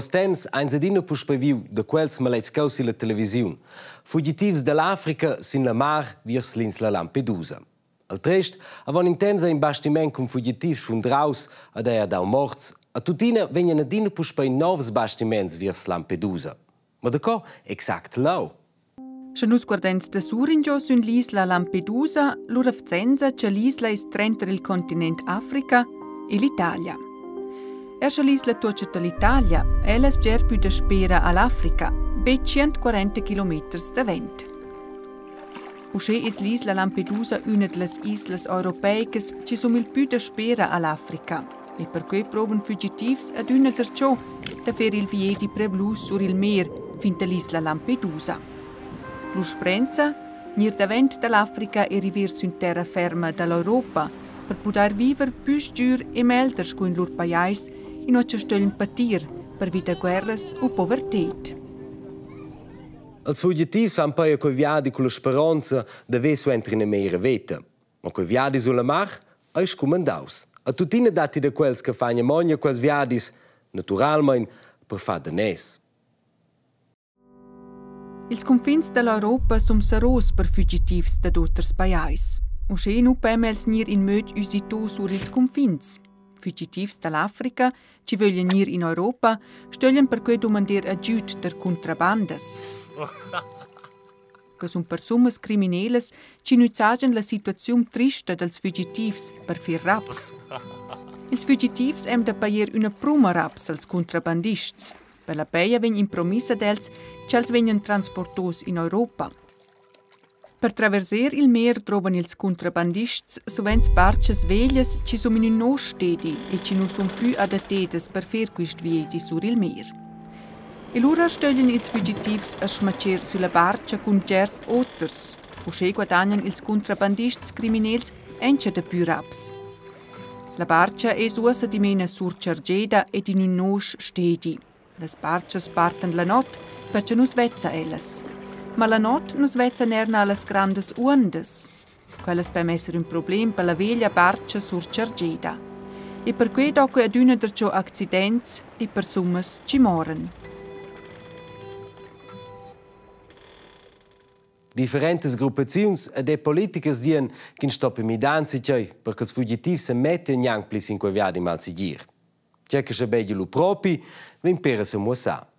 Os temps ein sedina puspeviu de quels malets causi la televisiun. Fugitivs dall'Africa sin la mar virs l'insla Lampedusa. Al trest avon in temps ein bastiment con fugitivs fun draus ad eia dau morts, a tutina vegnan adina puspei novs bastiments virs Lampedusa. Ma da co exact lau? Se nus guardens da Suringio sun l'isla Lampedusa, lura fzenza che l'isla is trentra il continent Africa e l'Italia. Erscha l'isla tuoce l'Italia, ella es ger più da spera all'Africa, be 140 km da vent. Usche is l'isla Lampedusa una delle islas europeicas ci som il più da spera all'Africa. E per cui provan fugitivs ad una der ciò da fer il vie di preblus sur il mer fin dall'isla Lampedusa. Lo sprenza, nir davent dall'Africa e rivers in terra ferma dall'Europa per poter vivere più sgiur e melders con lor paiais in occia stöllen patir per vita guerras o povertet. Als fugitivs han poi coi viadi con la speranza de vesu entri in mera veta. Ma coi viadi sulla mar eis comandaus. A tutina dati de quels che fanno mogna quels viadis, naturalmein, per far danès. Ils confins dell'Europa som seros per fugitivs da dotters paiais. Usche nu pemels nir in möd usito sur ils confins. Fugitivs dall'Africa, ci vogliono nir in Europa, stöllen per cui domandir aggiut der contrabandas. Che son persumas crimineles ci nuzagen la situazione trista dels fugitivs per fir raps. Ils fugitivs hem da paier una pruma raps als contrabandists. Per la peia vegn in promissa dels ch'els vegnan transportos in Europa. Per traverser il mer trovan ils contrabandists sovens barches veglias ci som in un nos stedi e ci non son più adattedes per fer quist viedi sur il mer. E lura stöllen ils fugitivs a smacer sulla barca cun gers otters. Usche guadagnan ils contrabandists criminels encha da più raps. La barca es uossa di mena sur Cergeda ed in un nos stedi. Las barchas parten la not perché nus vezza ellas. Ma la not nus vezza nerna las grandes ondas. Quellas per messer un problem per la veglia barca sur Cergeda. E per cui dopo ad una der ciò accidents e persumas ci moren. Differentes gruppaziuns ed e politicas dien che stoppen mi danzi perché els fugitivs se metten gnang plis in quei viadi mal sigir. C'è che se begli lu propi, vin pera se muossa.